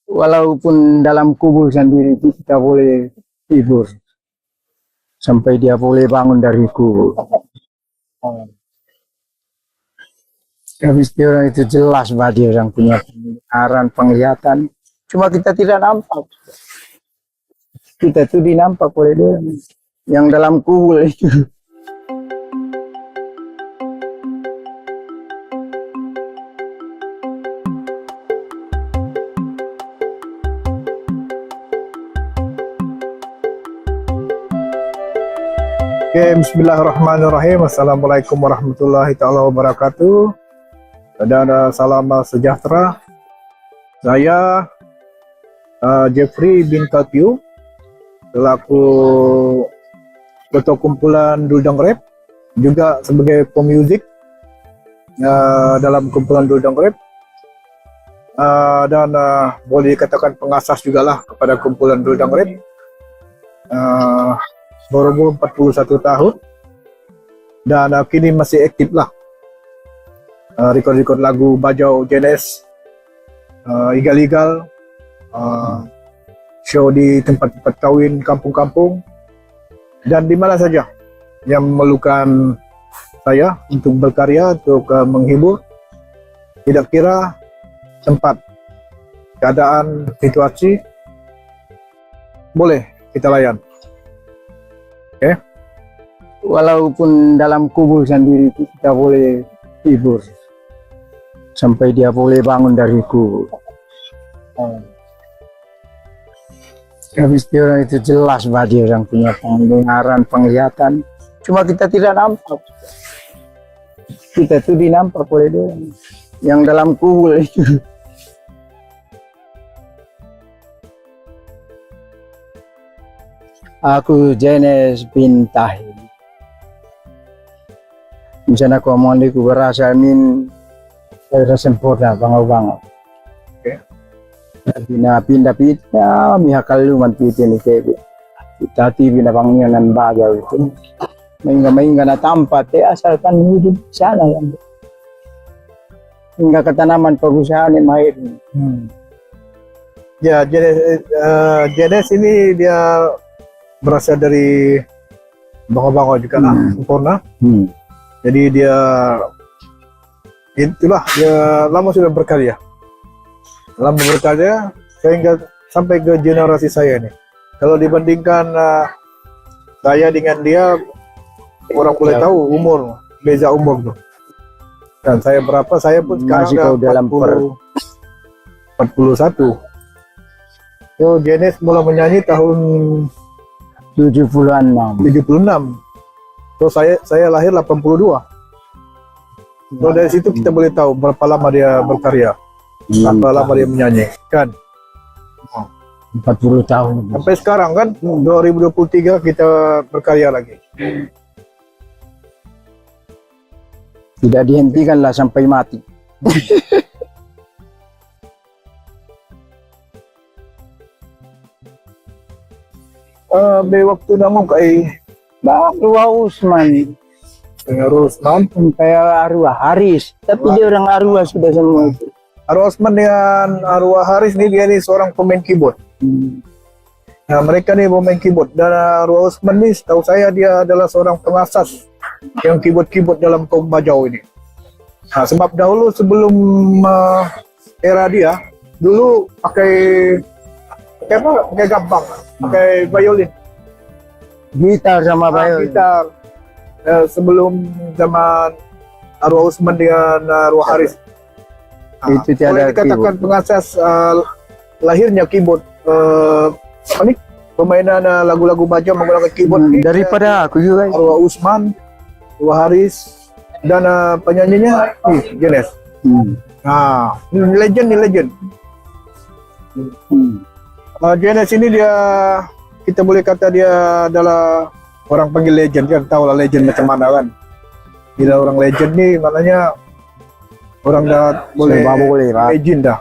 Walaupun dalam kubur sendiri kita boleh tidur sampai dia boleh bangun dari kubur. Habis dia orang itu jelas bahwa dia orang punya penglihatan, penglihatan. Cuma kita tidak nampak. Kita itu dinampak oleh dia yang dalam kubur itu. Oke, bismillahirrahmanirrahim. Assalamualaikum warahmatullahi ta'ala wabarakatuh. Dan salam sejahtera. Saya Jeffrey bin Kalpiu, selaku ketua kumpulan Duldang Rap, juga sebagai pemuzik dalam kumpulan Duldang Rap, dan boleh dikatakan pengasas juga lah kepada kumpulan Duldang Rap. Berumur 41 tahun dan kini masih aktif lah, record lagu Bajau Jenes, igal-igal, show di tempat-tempat kawin kampung-kampung dan di mana saja yang memerlukan saya untuk berkarya, untuk menghibur. Tidak kira tempat, keadaan, situasi, boleh kita layan. Okay. Walaupun dalam kubur sendiri kita boleh tidur sampai dia boleh bangun dari kubur. Habis dia orang itu jelas bahwa dia orang punya pendengaran, penglihatan. Cuma kita tidak nampak. Kita itu dinampak oleh dia yang dalam kubur itu. Aku Jenes bin Tahir. Misalnya aku mau ku berasa min saya sempurna bangau-bangau. Oke. Pindah mihakal luman pitin itu. Tati binabangyan bagau itu. Mainga na tampat asalkan hidup sana yang. Hingga ketanaman perusahaan yang mahir. Ya, Jenes ini dia berasal dari bangau-bangau juga lah, sempurna. Jadi dia itulah, dia lama sudah berkarya, sehingga sampai ke generasi saya nih. Kalau dibandingkan saya dengan dia, orang boleh tahu umur, beza umur tuh. Dan saya berapa? Saya pun sekarang udah 41. So, Jenes mulai menyanyi tahun 76. So saya lahir 82. So dari situ kita boleh tahu berapa lama dia berkarya, berapa lama dia menyanyi, kan? 40 tahun. Sampai sekarang kan 2023 kita berkarya lagi. Tidak dihentikanlah sampai mati. Be waktu namun kay Arwah Usman. Rusman, Kayak arwah Haris. Tapi dia orang arwah sudah semua itu. Arwah Usman dengan Arwah Haris nih, dia nih seorang pemain keyboard. Nah, mereka nih pemain keyboard, dan Arwah Usman nih setahu saya dia adalah seorang pengasas yang keyboard dalam kaum Bajau ini. Nah, sebab dahulu sebelum era dia, dulu pakai apa? Pakai gampang, pakai violin. Gitar sama violin. Gitar. Sebelum zaman Arwah Usman dengan Arwah Haris. Itu tiada boleh dikatakan keyboard. Pengasas lahirnya keyboard, permainan lagu-lagu Bajau menggunakan keyboard. Daripada aku juga. Arwah Usman, Arwah Haris, dan penyanyinya Jenes. Nah, ini legend. Jenes ini dia, kita boleh kata dia adalah orang panggil legend, kan tahu lah legend macam mana kan. Bila orang legend nih maknanya orang dah boleh legend dah.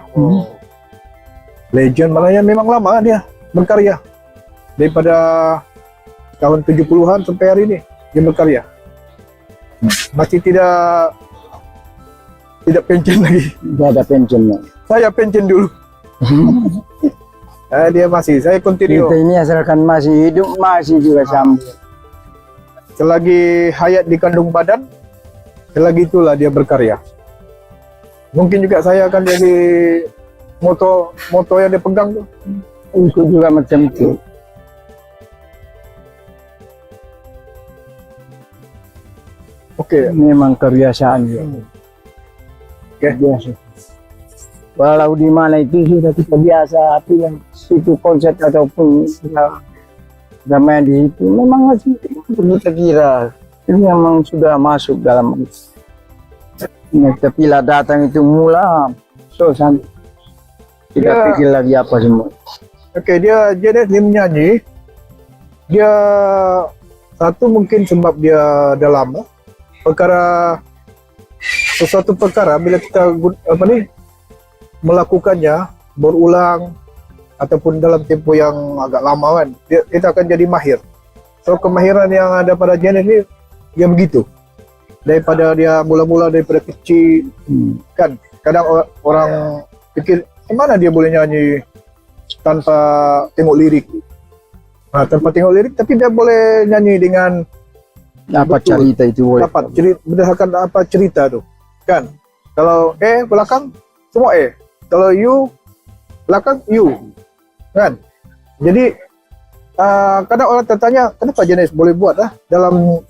Legend maknanya memang lama dia berkarya. Daripada tahun 70-an sampai hari ini dia berkarya. Masih tidak pensiun lagi. Tidak ada pensiunnya. Saya pensiun dulu. Dia masih, saya continue. Kita ini asalkan masih hidup, masih juga sambung. Selagi hayat di kandung badan, selagi itulah dia berkarya. Mungkin juga saya akan jadi moto yang dia pegang tuh. Ikut juga macam itu. Oke. Memang kebiasaan dia. Oke. Biasa. Walau di mana itu sudah kita biasa, tapi yang situ konsep ataupun kita main di situ memang masih kita kira ini memang sudah masuk dalam. Tapi lah datang itu mula, so sampai tidak Ya. pikir lagi apa semua. Oke, dia jenis dia menyanyi. Dia satu mungkin sebab dia dah lama. Sesuatu perkara bila kita melakukannya berulang ataupun dalam tempoh yang agak lama kan, kita akan jadi mahir. So kemahiran yang ada pada jenis ini dia begitu. Daripada dia mula-mula daripada kecil kan, kadang orang pikir gimana dia boleh nyanyi tanpa tengok lirik. Tanpa tengok lirik tapi dia boleh nyanyi dengan Apa betul. cerita itu boleh. Dapat cerita, berdasarkan apa cerita tu kan. Kalau belakang semua kalau you belakang you kan. Jadi kadang orang tertanya kenapa jenis boleh buat dalam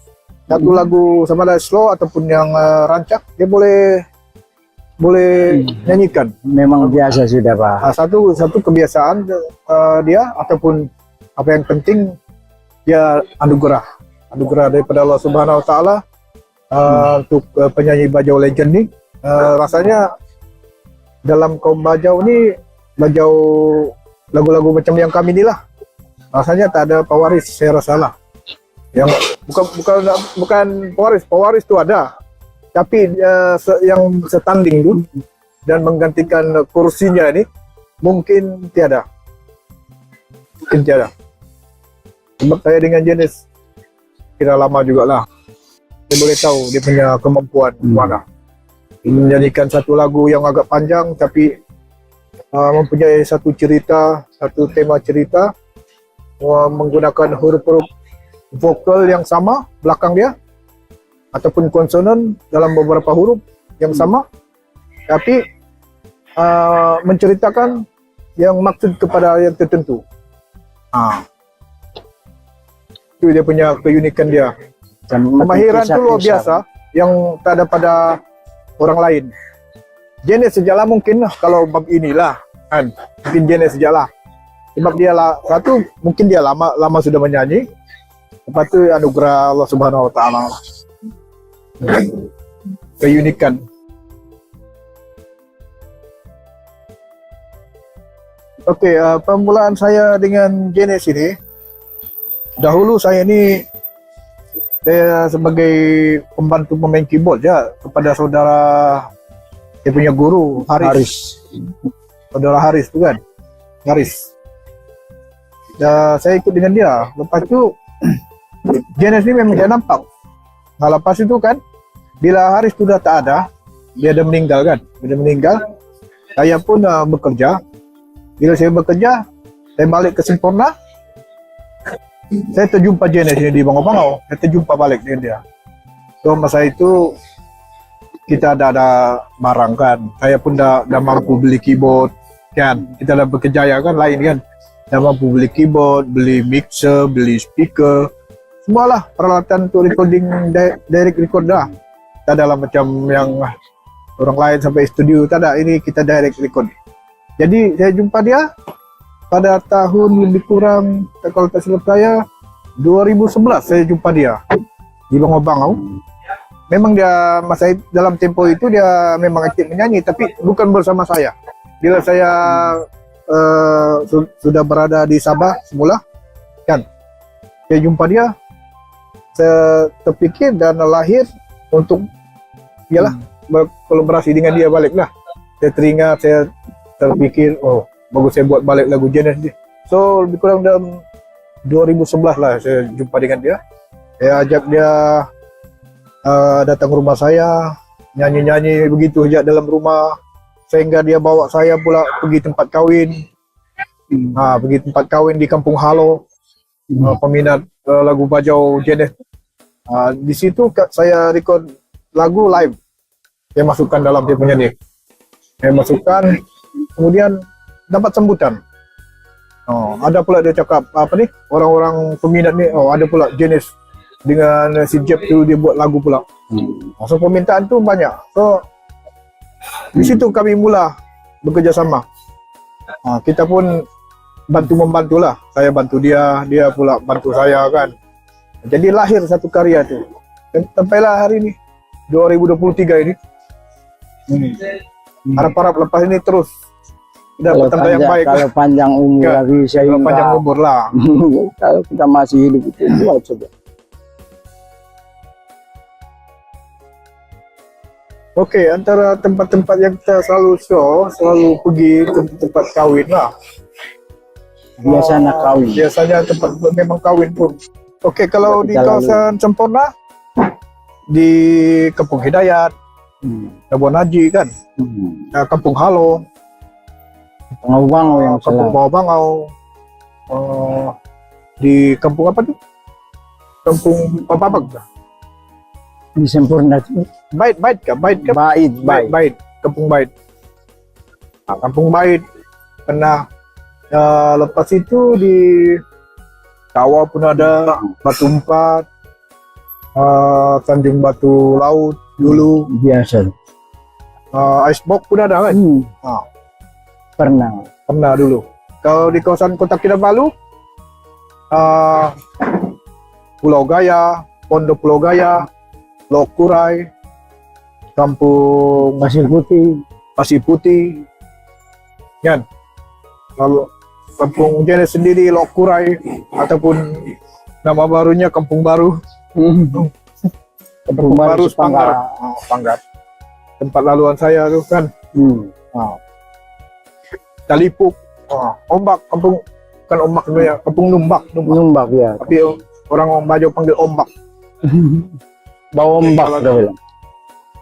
satu lagu sama ada slow ataupun yang rancak dia boleh nyanyikan. Memang biasa sudah Pak. Satu kebiasaan dia ataupun apa yang penting dia anugerah daripada Allah Subhanahu Wa Taala untuk penyanyi bajau legend ni. Rasanya dalam kaum bajau ni, bajau lagu-lagu macam yang kami ni lah, rasanya tak ada pewaris, saya rasa lah. Yang bukan pewaris tu ada, tapi yang setanding tu dan menggantikan kursinya ni mungkin tiada. Sebab saya dengan jenis kira lama jugalah, saya boleh tahu dia punya kemampuan mana. Menyanyikan satu lagu yang agak panjang tapi mempunyai satu tema cerita, menggunakan huruf-huruf vokal yang sama belakang dia ataupun konsonan dalam beberapa huruf yang sama, tapi menceritakan yang maksud kepada yang tertentu. Itu dia punya keunikan dia. Kemahiran itu luar biasa yang tak ada pada orang lain. Jenis sejalah mungkin lah kalau bab inilah kan, mungkin jenis sejalah sebab dia satu mungkin dia lama sudah menyanyi, lepas tu anugerah Allah Subhanahu Wa Taala, keunikan. Okey, permulaan saya dengan jenis ini, dahulu saya sebagai pembantu pemain keyboard kepada saudara dia punya guru Haris. Saudara Haris tu kan, Haris. Saya ikut dengan dia. Lepas tu jenis ni memang dia nampak. Lepas itu kan, bila Haris tu dah tak ada, dia dah meninggal kan. Saya pun bekerja. Bila saya bekerja, saya balik ke Sempurna. Saya terjumpa jenis ini di Bangau. Saya terjumpa balik dengan dia. So masa itu kita ada barang kan. Saya pun dah mampu beli keyboard kan. Kita dah berkejaya kan, lain kan. Dah mampu beli keyboard, beli mixer, beli speaker. Semualah peralatan untuk recording direct record dah. Tak adalah macam yang orang lain sampai studio. Tak ada, ini kita direct record. Jadi saya jumpa dia pada tahun lebih kurang, kalau tak silap saya 2011 saya jumpa dia di Bangau. Memang dia dalam tempo itu dia memang aktif menyanyi, tapi bukan bersama saya. Bila saya sudah berada di Sabah semula kan, saya jumpa dia, saya terfikir dan lahir untuk berkolaborasi dengan dia balik lah. Saya teringat, saya terfikir, bagus saya buat balik lagu jenis ni. So lebih kurang dalam 2011 lah saya jumpa dengan dia. Saya ajak dia datang ke rumah saya, nyanyi-nyanyi begitu saja dalam rumah, sehingga dia bawa saya pula pergi tempat kahwin. Pergi tempat kahwin di Kampung Halo, peminat lagu Bajau Jenis. Di situ saya record lagu live. Saya masukkan dalam dia punya ni. Saya masukkan, kemudian dapat sambutan. Ada pula dia cakap apa ni, orang-orang peminat ni, ada pula Jenis dengan si Jeb tu dia buat lagu pula. So permintaan tu banyak. So di situ kami mula bekerjasama. Kita pun bantu-membantu lah. Saya bantu dia, dia pula bantu saya kan. Jadi lahir satu karya tu. Dan sampailah hari ini 2023 ini. Harap-harap lepas ini terus dapat tanda yang baik. Kalau panjang umur lagi saya kalau panjang umur lah. Kalau kita masih hidup itu buat coba. Okey, antara tempat-tempat yang kita selalu show, selalu pergi ke tempat kahwin lah. Biasanya kawin. Biasanya tempat memang kahwin pun. Okey, kalau di kawasan Sempurna, di Kampung Hidayat, Labuan Haji kan, Kampung Halo, Bangau yang Kampung Bangau, di kampung apa tu? Kampung Papabag. di Sempurna itu. Bait ke? Bait. Kampung Bait. Kampung Bait. Pernah. Lepas itu di Tawa pun ada, Batu Empat, Tanjung Batu Laut dulu. Biasa. Icebox pun ada kan? Pernah dulu. Kalau di kawasan Kota Kinabalu, Pulau Gaya, Pondok Pulau Gaya, Lok Kurai, Kampung Pasir Putih, kan? Lalu Kampung Jenis sendiri Lok Kurai, ataupun nama barunya Kampung Baru. Kampung Baru Panggar. Tempat laluan saya tu kan. Talipuk, Ombak, kampung bukan Ombak sebenarnya, Kampung Numbak ya. Tapi orang Bajau panggil Ombak. Bawa ombak dah.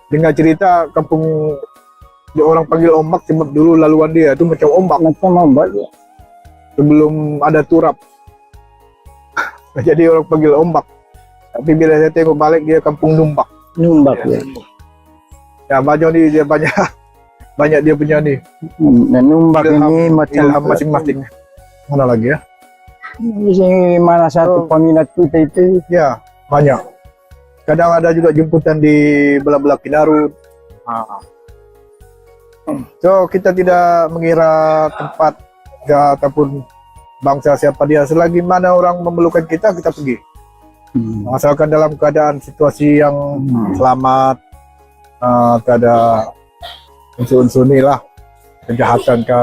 Dengar cerita kampung dia orang panggil Ombak sebab dulu laluan dia tu macam ombak. Macam ombak ya. Sebelum ada turap. Jadi orang panggil Ombak. Tapi bila saya tengok balik dia Kampung Numbak ya. Ya, Bajau ni dia banyak dia punya ni. Dan Numbak ini macam masing-masing. Mana lagi ya? Ini mana satu peminat kita itu? Ya, banyak. Kadang ada juga jemputan di belah-belah Pinarut. So kita tidak mengira tempat ataupun bangsa siapa dia, selagi mana orang memerlukan kita pergi. Asalkan dalam keadaan situasi yang selamat, tak ada unsur-unsur ni lah, kejahatan ke,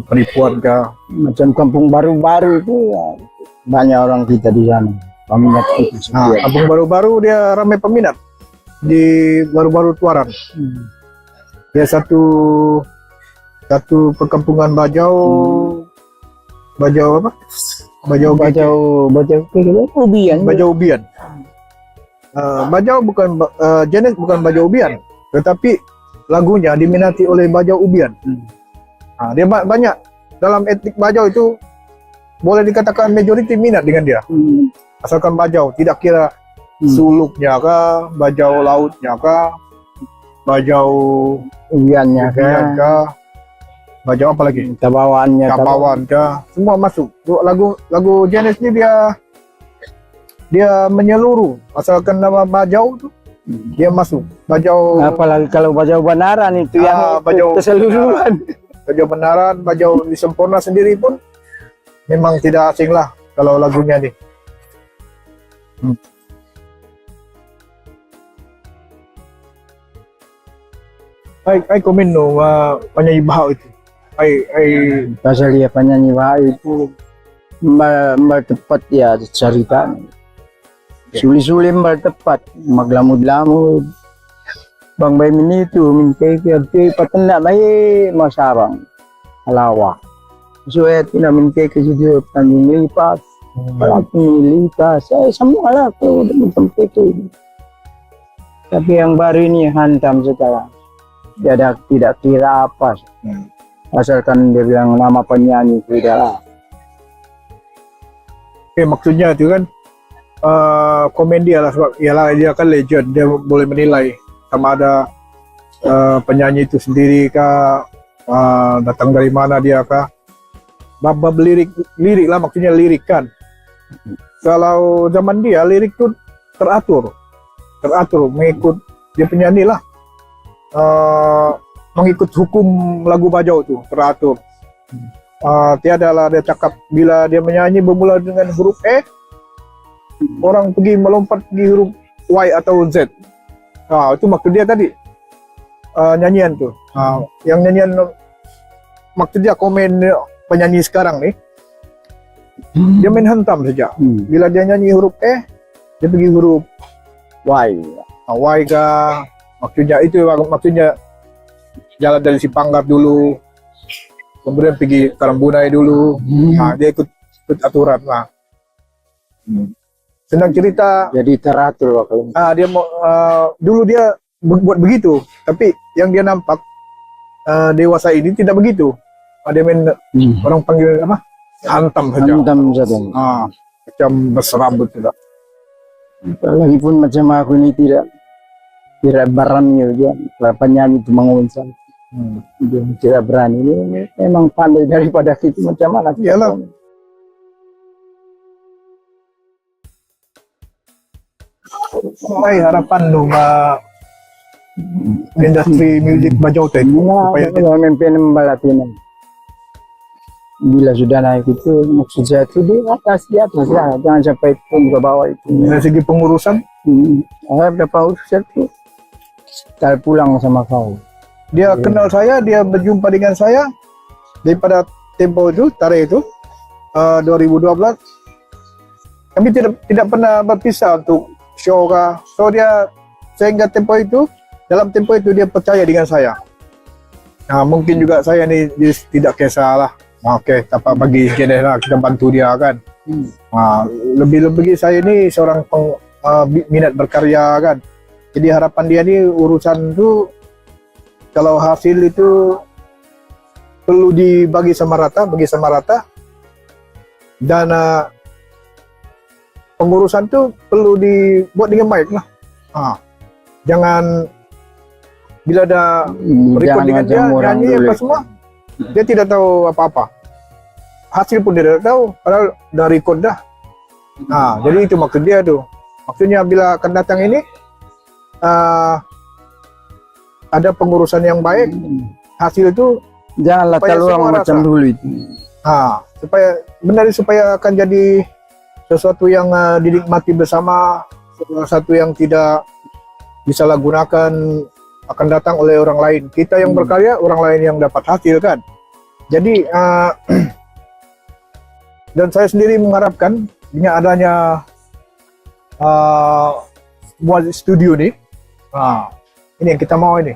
penipuan ke. Macam Kampung Baru-Baru itu ya, banyak orang kita di sana, peminat kita. Kampung Baru-Baru dia ramai peminat di Baru-Baru Tuaran. Dia satu perkampungan Bajau apa? Bajau Ubian. Bajau bukan jenis bukan Bajau Ubian, tetapi lagunya diminati oleh Bajau Ubian. Dia banyak dalam etnik Bajau itu, boleh dikatakan majoriti minat dengan dia. Asalkan Bajau, tidak kira suluknya kah, Bajau lautnya kah, Bajau Ubiannya kah, Bajau apa lagi? Kabawan kah, semua masuk. Lagu jenis ni dia menyeluruh. Asalkan nama Bajau tu dia masuk. Bajau, apalagi kalau Bajau Benaran itu yang Bajau keseluruhan. Bajau Benaran, Bajau di Sempurna sendiri pun memang tidak asing lah kalau lagunya ni. Ai komen no penyanyi bahau itu. Pasal dia penyanyi bahau itu mbak tepat ya cerita. Suli-suli mbak tepat, maglamud-lamud. Bang bay minito, minti patanda may masarang alawa. So na minti kasi dia tanging lipas. Palagi lipas, semua lah tu tempat itu. Tapi yang baru ini hantam sekarang. Tidak kira apa. asalkan dia bilang nama penyanyi sudah. Maksudnya itu kan komen dia lah, sebab ialah dia kan legend, dia boleh menilai sama ada penyanyi itu sendiri kah, datang dari mana dia kah. Bab lirik lah, maksudnya lirik kan. Kalau zaman dia lirik tuh teratur mengikut dia penyanyi lah, mengikut hukum lagu Bajau tuh teratur. Tiada lah dia cakap bila dia menyanyi bermula dengan huruf E, orang pergi melompat di huruf Y atau Z. Itu maksud dia tadi, nyanyian tuh. Yang nyanyian maksud dia komen penyanyi sekarang nih, dia main hentam saja. Bila dia nyanyi huruf E, dia pergi huruf Y. Y kah, maksudnya itu, maksudnya jalan dari Sipanggar dulu, kemudian pergi Karambunai dulu. Dia ikut aturan lah. Senang cerita. Jadi teratur kalau. Dia mau dulu dia buat begitu, tapi yang dia nampak dewasa ini tidak begitu. Dia main orang panggil apa? Hantam saja. Hantam saja. Macam berserabut tidak. Lagipun macam aku ini tidak berani dia. Penyanyi itu mengunsang. Dia tidak berani. Ini memang pandai daripada kita, macam mana? Iyalah. Harapan lu industri musik Bajau itu supaya memimpin membalatin. Bila sudah naik itu maksud saya itu di atas ya, jangan sampai pun ke bawah itu. Dari segi pengurusan, berapa urusan itu kita pulang sama kau. Dia kenal saya, dia berjumpa dengan saya daripada tempo itu, tarik itu 2012. Kami tidak pernah berpisah untuk show kah. So dia sehingga tempo itu, dalam tempo itu dia percaya dengan saya. Mungkin juga saya ni tidak kisahlah. Okey, apa bagi jenis lah, kita bantu dia kan. Lebih-lebih saya ni seorang minat berkarya kan. Jadi harapan dia ni urusan tu, kalau hasil itu perlu dibagi sama rata, dan pengurusan tu perlu dibuat dengan baik lah. Jangan bila ada record dengan dia nyanyi apa semua, dia tidak tahu apa-apa. Hasil pun dia tidak tahu, padahal dah record dah. Jadi itu maksud dia tu. Maksudnya bila akan datang ini ada pengurusan yang baik, hasil itu janganlah terlalu macam dulu itu. Supaya akan jadi sesuatu yang dinikmati bersama, sesuatu yang tidak disalahgunakan akan datang oleh orang lain. Kita yang berkarya, orang lain yang dapat hasil kan. Jadi dan saya sendiri mengharapkan dengan adanya sebuah studio nih, ini yang kita mau ini.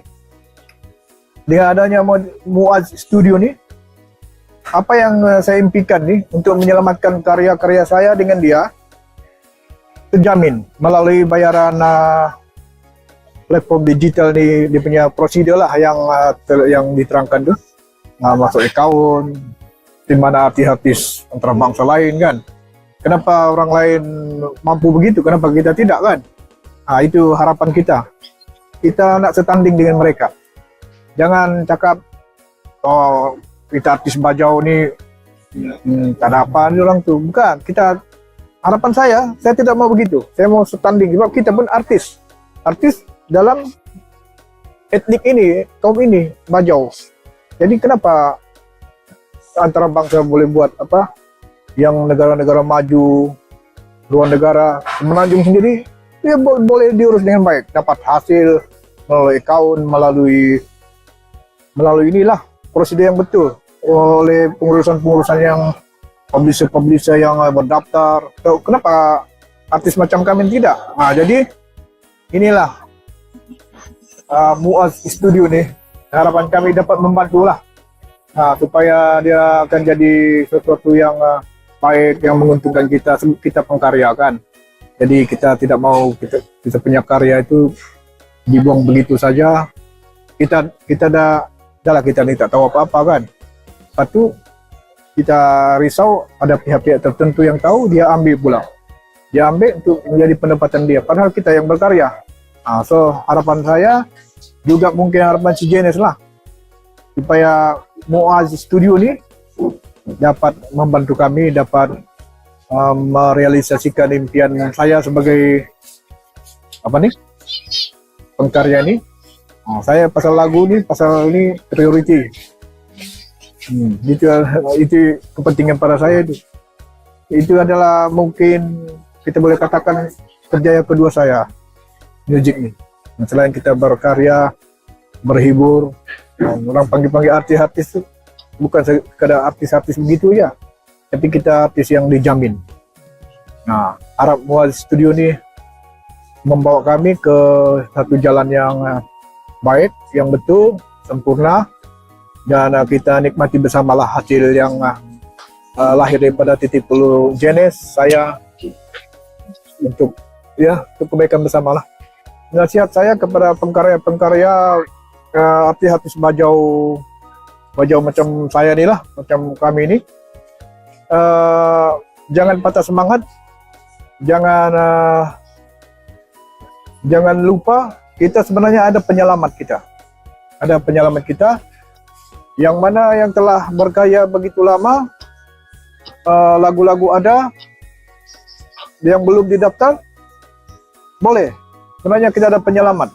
Dengan adanya Muaz Studio nih, apa yang saya impikan nih untuk menyelamatkan karya-karya saya dengan dia, terjamin melalui bayaran platform digital nih, dia punya prosedur lah yang diterangkan tuh, masuk account, di mana artis-artis antarabangsa lain kan. Kenapa orang lain mampu begitu, kenapa kita tidak kan? Itu harapan kita. Kita nak setanding dengan mereka. Jangan cakap, oh kita artis Bajau ni tak ada apa ni orang tu. Bukan, harapan saya tidak mau begitu. Saya mau setanding, sebab kita pun artis dalam etnik ini, kaum ini, Bajau. Jadi kenapa antara bangsa boleh buat apa yang negara-negara maju, luar negara, Semenanjung sendiri, dia boleh diurus dengan baik, dapat hasil melalui account, melalui inilah prosedur yang betul oleh pengurusan yang publisher yang berdaftar. So, kenapa artis macam kami tidak? Jadi inilah Muaz Studio nih, harapan kami dapat membantu lah supaya dia akan jadi sesuatu yang baik, yang menguntungkan kita pengkarya kan. Jadi kita tidak mau kita punya karya itu dibuang begitu saja. Kita dah kita ni tak tahu apa-apa kan. Lepas tu kita risau ada pihak-pihak tertentu yang tahu, dia ambil pula. Dia ambil untuk menjadi pendapatan dia. Padahal kita yang berkarya. So harapan saya juga mungkin harapan si Jenes lah, supaya Muaz Studio ni dapat membantu kami dapat merealisasikan impian saya sebagai pengkarya ni. Saya pasal lagu ni, pasal ni priority. Itu kepentingan pada saya itu. Itu adalah mungkin kita boleh katakan kerjaya kedua saya, musik ni. Selain kita berkarya, berhibur, orang panggil-panggil artis-artis tu bukan sekadar artis-artis begitu ya, tapi kita artis yang dijamin. Nah, harap Muaz Studio ni membawa kami ke satu jalan yang baik, yang betul, sempurna, dan kita nikmati bersamalah hasil yang lahir daripada titik pulu Jenes saya untuk kebaikan bersamalah. Nasihat saya kepada pengkarya-pengkarya artis-artis bajau macam saya ni lah, macam kami ni, jangan patah semangat, jangan lupa kita sebenarnya ada penyelamat kita, yang mana yang telah berkarya begitu lama, lagu-lagu ada, yang belum didaftar, boleh. Sebenarnya kita ada penyelamat.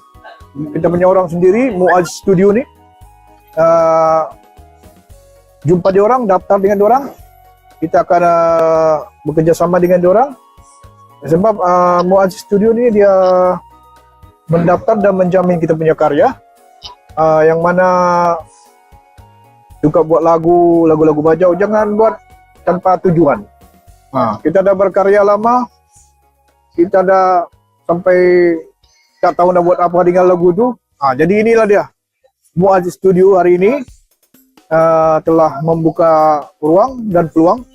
Kita punya orang sendiri, Muaz Studio ni, jumpa dia orang, daftar dengan dia orang, kita akan bekerja sama dengan dia orang. Sebab Muaz Studio ni dia mendaftar dan menjamin kita punya karya, yang mana suka buat lagu-lagu bajau, jangan buat tanpa tujuan. Kita dah berkarya lama, kita dah sampai tak tahu nak buat apa dengan lagu tu. Jadi inilah dia, Muaz Studio hari ini telah membuka ruang dan peluang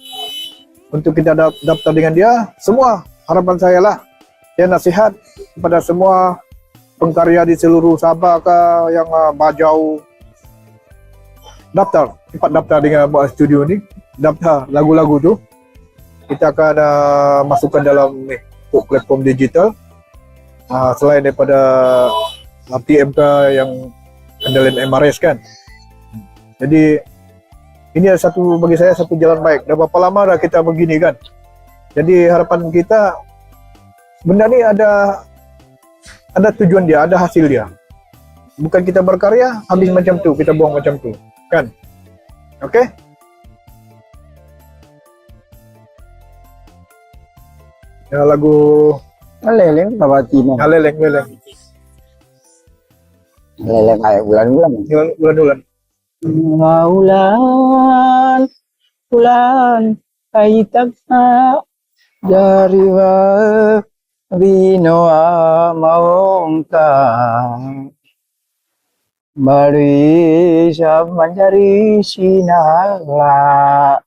untuk kita daftar dengan dia. Semua harapan saya lah, saya nasihat kepada semua pengkarya di seluruh Sabah ke yang bajau, cepat daftar dengan Muaz Studio ni, daftar lagu-lagu tu. Kita akan masukkan dalam platform digital. Selain daripada TMK yang andalan MRS kan. Jadi ini bagi saya satu jalan baik. Dah berapa lama dah kita begini kan. Jadi harapan kita, benda ni ada tujuan dia, ada hasil dia. Bukan kita berkarya habis macam tu, kita buang macam tu kan. Okey? Ya, lagu Leleng Babatina. Leleng Kayak bulan-bulan. Bulan kaitagna dari binoa maungka bari sa mencari sinala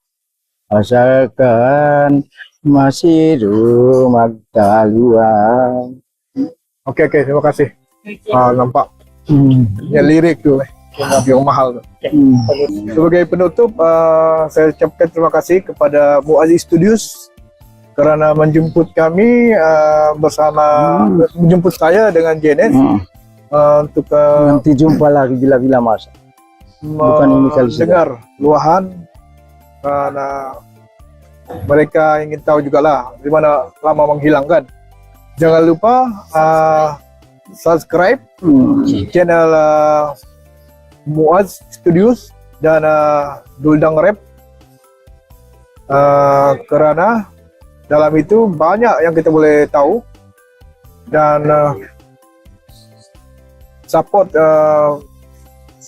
asalkan masih rumah daluan. Oke, terima kasih. Nampak ya lirik tu yang mahal tu. Sebagai penutup, saya ucapkan terima kasih kepada Muaz Studios kerana menjemput kami menjemput saya dengan Jenes untuk nanti jumpa lagi bila-bila masa. Bukan ini kali dengar luahan, karena mereka ingin tahu juga lah di mana lama menghilang kan. Jangan lupa subscribe channel Muaz Studios dan Duldang Rap, kerana dalam itu banyak yang kita boleh tahu, dan support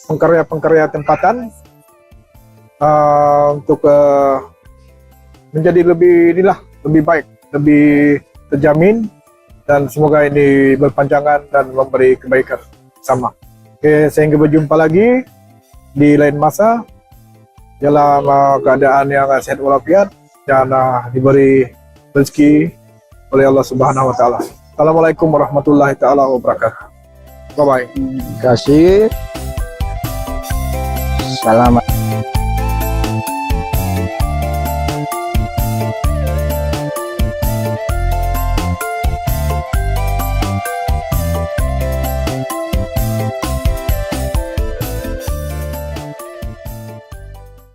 pengkarya-pengkarya tempatan untuk menjadi lebih baik, lebih terjamin, dan semoga ini berpanjangan dan memberi kebaikan sama. Oke, sehingga berjumpa lagi di lain masa dalam keadaan yang sehat walafiat dan diberi rezeki oleh Allah Subhanahu wa taala. Assalamualaikum warahmatullahi taala wabarakatuh. Bye bye. Terima kasih. Selamat.